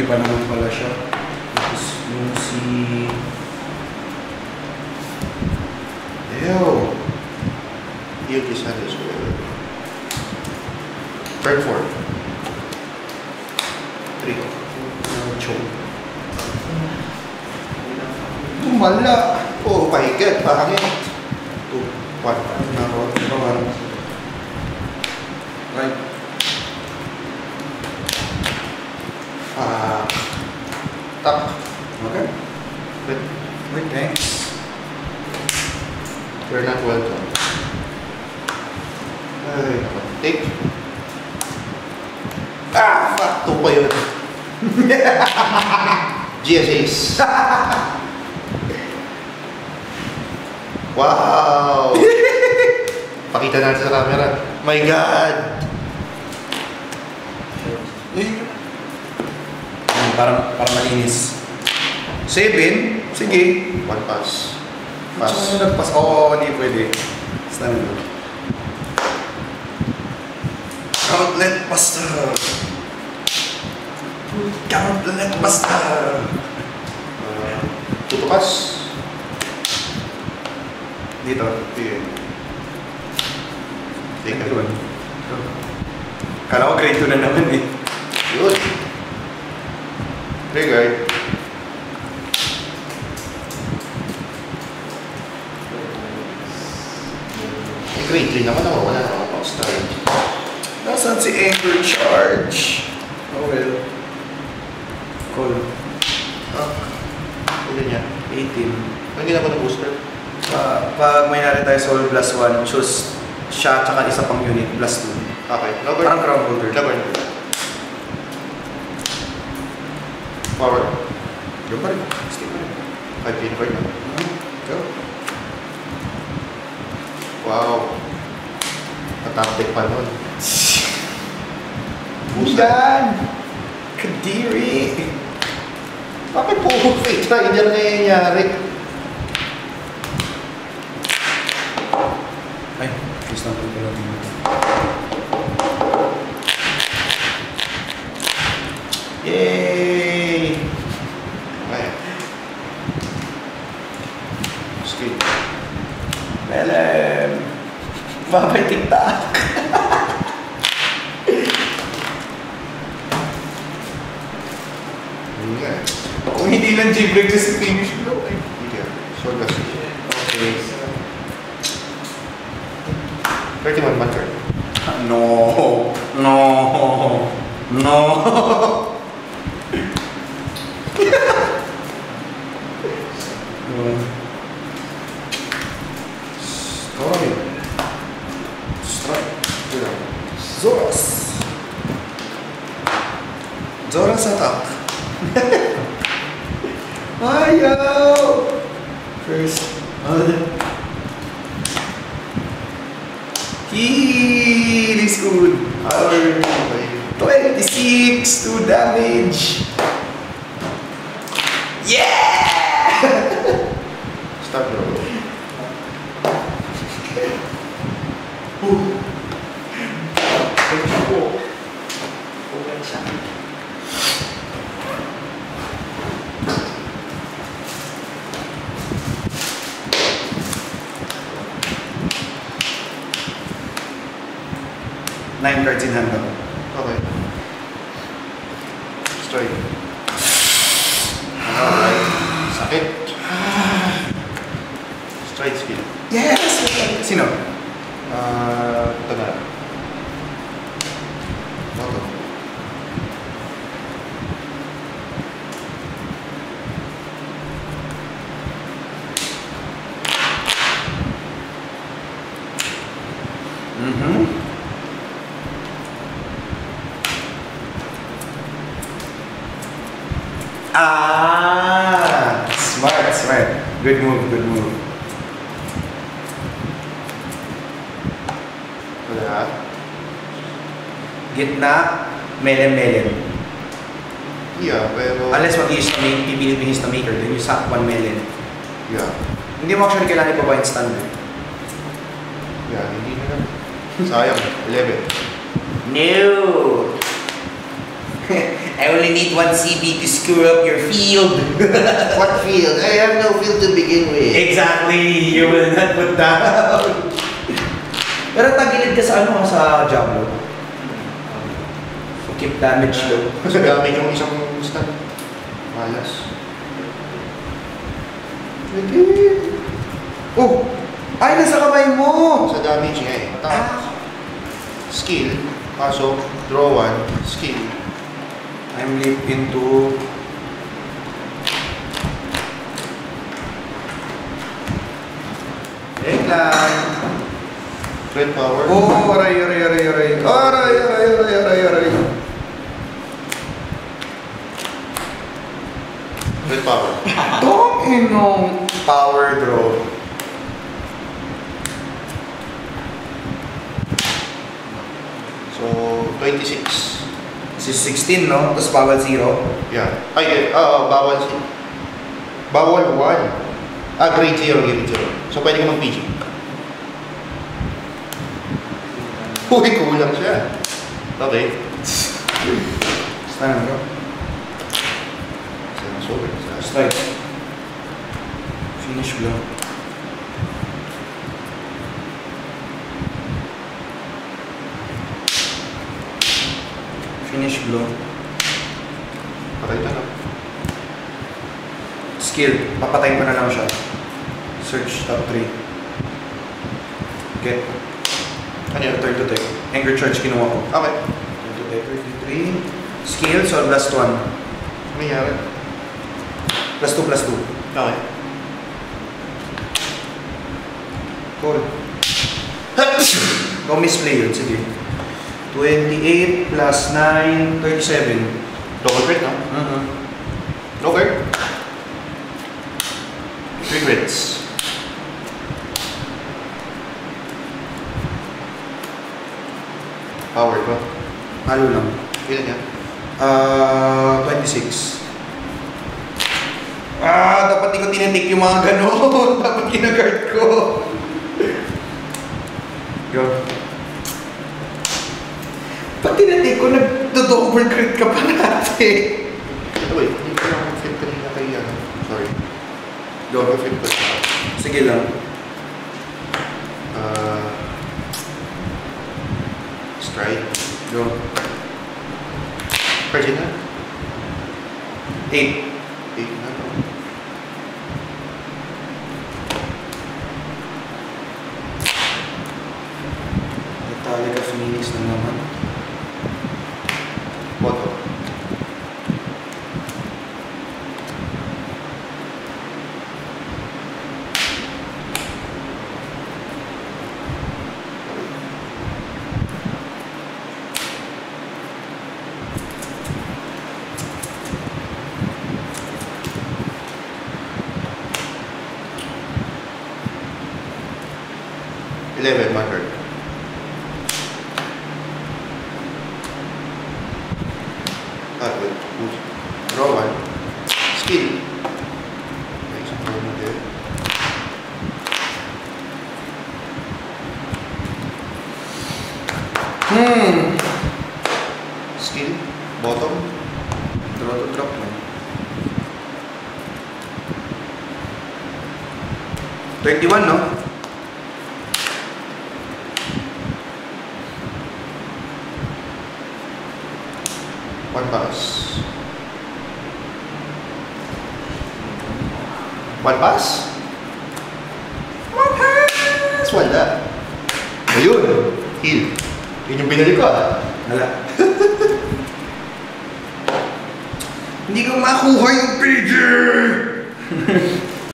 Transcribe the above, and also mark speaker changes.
Speaker 1: iba naman pala siya. Tapos yung si...
Speaker 2: Ew! Ew, isa rin siya. Turn 4. 3. Choke.
Speaker 1: Tumala!
Speaker 2: Oh my God, pangit. 2, 1.
Speaker 1: Nako, bawal. Right.
Speaker 2: Top.
Speaker 1: Okay.
Speaker 2: Wait.
Speaker 1: Wait, thanks.
Speaker 2: You're not welcome. Ay, naman. Take. Ah! Fuck! 2 pa yun. GSAs. Wow! Pakita natin sa camera. My God!
Speaker 1: Parang malinis. 7? Sige.
Speaker 2: 1 pass.
Speaker 1: Pass.
Speaker 2: Pass.
Speaker 1: Nagpass. Oo, hindi pwede. Stand up. Outlet buster. Outlet buster.
Speaker 2: Tutukas.
Speaker 1: Dito.
Speaker 2: Sige. Take it.
Speaker 1: Kala ko grade 2 na naman eh.
Speaker 2: Yun. Trigger. Grade 3 naman ako. Wala na ako pang-start.
Speaker 1: Nasaan si Anchor Charge? Oh well. Call.
Speaker 2: Ilan niya?
Speaker 1: 18.
Speaker 2: Ang ginagawa ng booster?
Speaker 1: Pag may nari tayo Soul plus 1, choose siya tsaka isa pang unit plus 2.
Speaker 2: Okay. Lover.
Speaker 1: Parang crown holder.
Speaker 2: Lover. Power.
Speaker 1: Yung pa rin. Stay pa rin.
Speaker 2: 5 pin card na.
Speaker 1: Go.
Speaker 2: Wow. Patapik pa nun.
Speaker 1: Yan! Kadiri!
Speaker 2: Bakit po fake na? Hindi na nangyayari.
Speaker 1: Ay, please lang po pala dito. Yay!
Speaker 2: Ay. Skill.
Speaker 1: Melem! Babay TikTok!
Speaker 2: Yeah.
Speaker 1: Kung hindi lang J-break just finish mo.
Speaker 2: Hindi. Sword gas.
Speaker 1: Okay.
Speaker 2: 31 man card.
Speaker 1: No! No! No!
Speaker 2: Story. Strike.
Speaker 1: Zoras! Zoras attack! Ayaw! First. Heal is good. Power 26 to damage. Yeah!
Speaker 2: Start bro.
Speaker 1: Nine cards in hand ako.
Speaker 2: Okay. Strike. Alright. Sakit. Strike skill.
Speaker 1: Yes! Sino?
Speaker 2: Ito na. Moto.
Speaker 1: Smart, smart. Good move, good move.
Speaker 2: Wala.
Speaker 1: Gitna, melon.
Speaker 2: Yeah, pero...
Speaker 1: Unless mag-i-stomach, pipili mo yung stomach then you sack 1 melon.
Speaker 2: Yeah.
Speaker 1: Hindi mo actually kailangan ipabayin stand eh.
Speaker 2: Yeah, hindi na lang. Sayang. 11.
Speaker 1: No! I only need 1 CB to screw up your field.
Speaker 2: What field? I have no field to begin with.
Speaker 1: Exactly! You will not put down. Pero tagilid ka sa ano, sa Diablo. So keep damage low.
Speaker 2: Kasi gamit yung isang stat. Malas.
Speaker 1: Oh! Ay, nasa kamay mo!
Speaker 2: Sa damage nga eh. Attack. Skill. Pasok. Draw 1. Skill.
Speaker 1: I'm leap into... lang.
Speaker 2: Red power.
Speaker 1: Oh, aray. Aray.
Speaker 2: Red power.
Speaker 1: Inong power draw.
Speaker 2: So, 26.
Speaker 1: This is 16, no? Tapos bawal 0.
Speaker 2: Yeah. Ay, bawal 1. Grade 0, grade 0. So, pwede ka mag-PG. Uy, kulang siya. Okay.
Speaker 1: Saan bro? Strike. Finish blow. Finish blow.
Speaker 2: Patay na lang.
Speaker 1: Skill. Papatayin ko na lang siya. Search top 3. Get.
Speaker 2: Ano yun?
Speaker 1: Turn to take. Anger charge kinuha ko.
Speaker 2: Okay.
Speaker 1: Turn to take. 33. Skill. So last one.
Speaker 2: Ano nangyari?
Speaker 1: +2.
Speaker 2: Okay.
Speaker 1: Cool. No misplay yun. Sige. 28 plus 9, 37.
Speaker 2: Double crit, no? Okay. 3 crits. Power ko.
Speaker 1: Halo lang.
Speaker 2: Ilan yan?
Speaker 1: 26. Dapat di ko tinitake yung mga ganon. Dapat kinagard ko. Go. Pag tinitake ko, nag-double crit ka pa natin.
Speaker 2: Wait, hindi ko lang fit kanina kay ano. Sorry.
Speaker 1: Go.
Speaker 2: Fit ko siya.
Speaker 1: Sige lang.
Speaker 2: Stride.
Speaker 1: Go.
Speaker 2: Cardinal?
Speaker 1: 8.
Speaker 2: 8 na.
Speaker 1: Metallica Phoenix na naman.
Speaker 2: Boto. Marker. Wait. Draw 1. Skill. Okay, so draw mo there. Skill. Bottom.
Speaker 1: Draw to drop lang. 21, no?
Speaker 2: One pass. One pass? One pass! Wala. Ayun. Heal. Yun yung binalik ko
Speaker 1: Wala. Hindi ko makuha yung pager!